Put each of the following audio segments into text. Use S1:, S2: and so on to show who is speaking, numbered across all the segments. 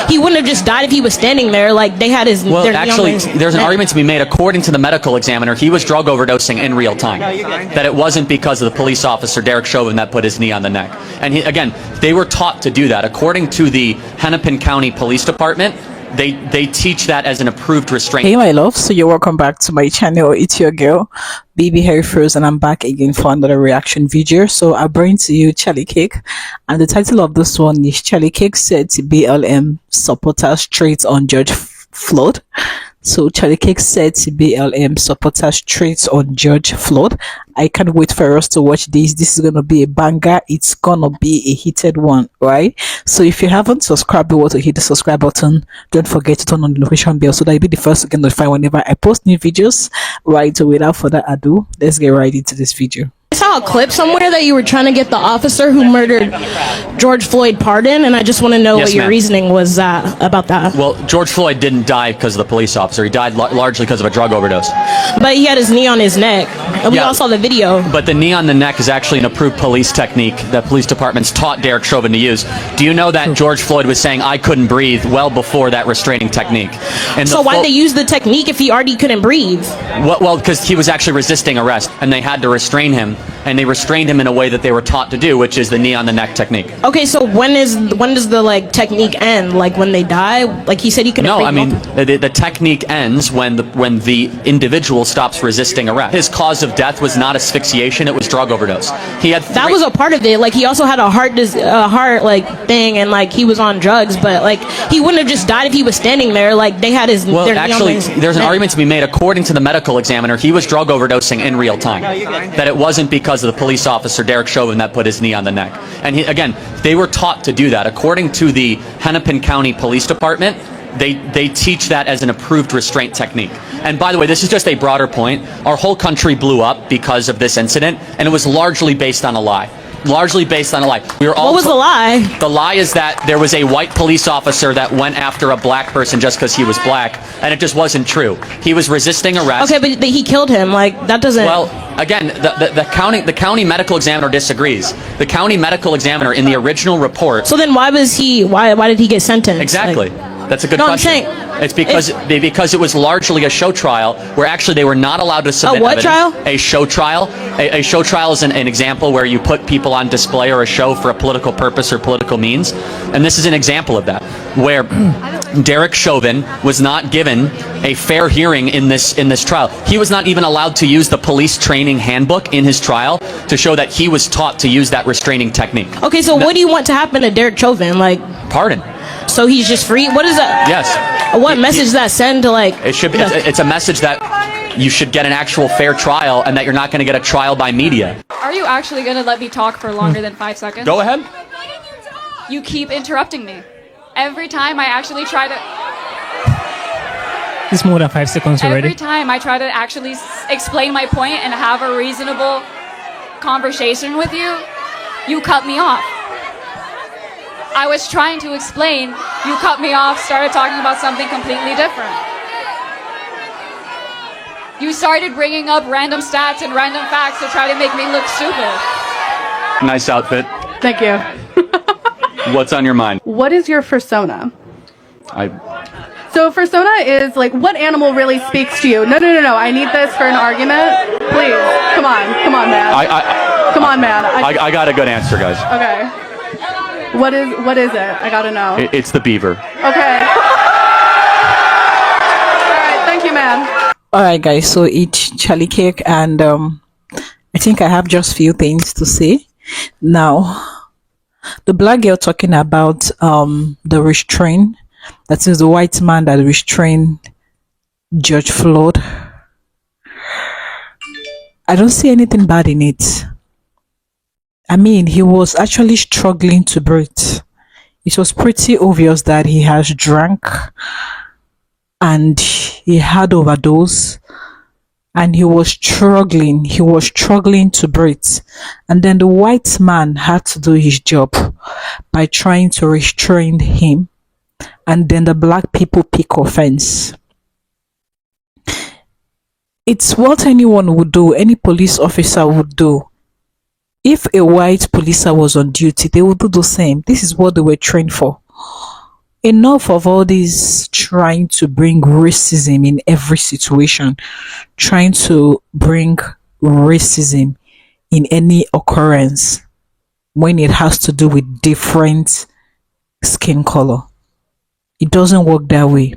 S1: he wouldn't have just died if he was standing there. Like, they had his...
S2: Well, actually, there's an argument to be made. According to the medical examiner, he was drug overdosing in real time. That it wasn't because of the police officer, Derek Chauvin, that put his knee on the neck. And again, they were taught to do that. According to the Hennepin County Police Department, they teach that as an approved restraint.
S3: Hey my love, so you're welcome back to my channel. It's your girl Baby Harry Froze, and I'm back again for another reaction video. So I bring to you charliekirk, and the title of this one is charliekirk said to BLM supporters straight on Judge Floyd. So charliekirk said to BLM supporters straight on Judge Floyd. I can't wait for us to watch this. This is gonna be a banger. It's gonna be a heated one, right? So if you haven't subscribed, be able to hit the subscribe button. Don't forget to turn on the notification bell so that you'll be the first to get notified whenever I post new videos. Right, so without further ado, let's get right into this video.
S1: I saw a clip somewhere that you were trying to get the officer who murdered George Floyd pardoned, and I just want to know what your reasoning was about that.
S2: Well, George Floyd didn't die because of the police officer. He died largely because of a drug overdose.
S1: But he had his knee on his neck, and we all saw the video.
S2: But the knee on the neck is actually an approved police technique that police departments taught Derek Chauvin to use. Do you know that George Floyd was saying, "I couldn't breathe," well before that restraining technique? And
S1: so why'd they use the technique if he already couldn't breathe?
S2: Well, because he was actually resisting arrest, and they had to restrain him. And they restrained him in a way that they were taught to do, which is the knee on the neck technique.
S1: Okay, so when does the technique end? Like when they die? Like he said he couldn't.
S2: No, I mean the technique ends when the individual stops resisting arrest. His cause of death was not asphyxiation; it was drug overdose. He had
S1: that was a part of it. Like he also had a heart thing, and like he was on drugs, but like he wouldn't have just died if he was standing there. Like they had his.
S2: Well, actually, there's an argument to be made. According to the medical examiner, he was drug overdosing in real time. That it wasn't because of the police officer, Derek Chauvin, that put his knee on the neck. And again, they were taught to do that. According to the Hennepin County Police Department, they teach that as an approved restraint technique. And by the way, this is just a broader point. Our whole country blew up because of this incident, and it was largely based on a lie. Largely based on a lie. We were all
S1: what was the lie?
S2: The lie is that there was a white police officer that went after a black person just because he was black, and it just wasn't true. He was resisting arrest.
S1: Okay, but he killed him. Like that doesn't.
S2: Well, again, the county medical examiner disagrees. The county medical examiner in the original report.
S1: So then why did he get sentenced?
S2: Exactly. That's a good question.
S1: I'm saying
S2: it's because it was largely a show trial where actually they were not allowed to submit evidence.
S1: Trial?
S2: A show trial. A show trial is an example where you put people on display or a show for a political purpose or political means. And this is an example of that, where Derek Chauvin was not given a fair hearing in this trial. He was not even allowed to use the police training handbook in his trial to show that he was taught to use that restraining technique.
S1: Okay, so what do you want to happen to Derek Chauvin? Like
S2: pardon.
S1: So he's just free? What is that?
S2: Yes.
S1: What message does that send to like...
S2: It should be, it's a message that you should get an actual fair trial and that you're not going to get a trial by media.
S4: Are you actually going to let me talk for longer than 5 seconds?
S2: Go ahead.
S4: You keep interrupting me. Every time I actually try to...
S5: It's more than 5 seconds already.
S4: Every time I try to actually explain my point and have a reasonable conversation with you, you cut me off. I was trying to explain, you cut me off, started talking about something completely different. You started bringing up random stats and random facts to try to make me look stupid.
S2: Nice outfit.
S6: Thank you.
S2: What's on your mind?
S6: What is your persona?
S2: I
S6: So persona is like, what animal really speaks to you? No. I need this for an argument. Please, come on, man. Come on, man.
S2: I got a good answer, guys.
S6: Okay. What is it? I gotta know.
S2: It's the beaver.
S6: Okay. All right. Thank you, man.
S3: All right, guys. So it's charliekirk, and I think I have just few things to say now. The black girl talking about the restraint. That is the white man that restrained George Floyd. I don't see anything bad in it. I mean, he was actually struggling to breathe. It was pretty obvious that he has drank and he had overdose, and he was struggling to breathe. And then the white man had to do his job by trying to restrain him, and then the black people pick offense. It's what anyone would do, any police officer would do. If a white police was on duty, they would do the same. This is what they were trained for. Enough of all this trying to bring racism in every situation, trying to bring racism in any occurrence when it has to do with different skin color. It doesn't work that way.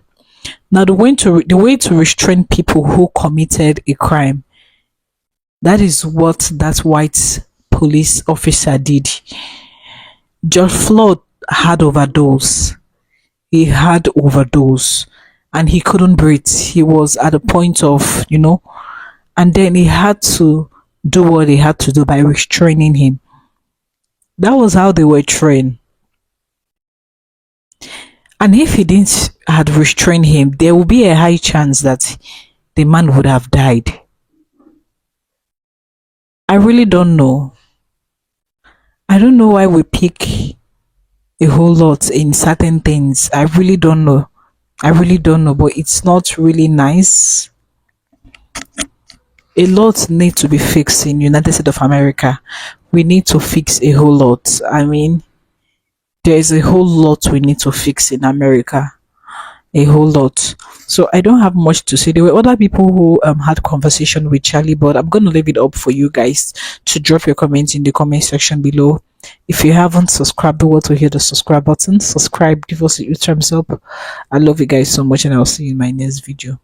S3: Now, the way to restrain people who committed a crime, that is what that white police officer did. George Floyd had overdose. He had overdose and he couldn't breathe. He was at a point of, and then he had to do what he had to do by restraining him. That was how they were trained. And if he didn't had restrained him, there would be a high chance that the man would have died. I really don't know. I don't know why we pick a whole lot in certain things. I really don't know. But it's not really nice. A lot need to be fixed in United States of America. We need to fix a whole lot. I mean, there's a whole lot we need to fix in America. A whole lot. So I don't have much to say. There were other people who had conversation with Charlie, but I'm going to leave it up for you guys to drop your comments in the comment section below. If you haven't subscribed, do what to hit the subscribe button. Subscribe, give us a thumbs up. I love you guys so much, and I'll see you in my next video.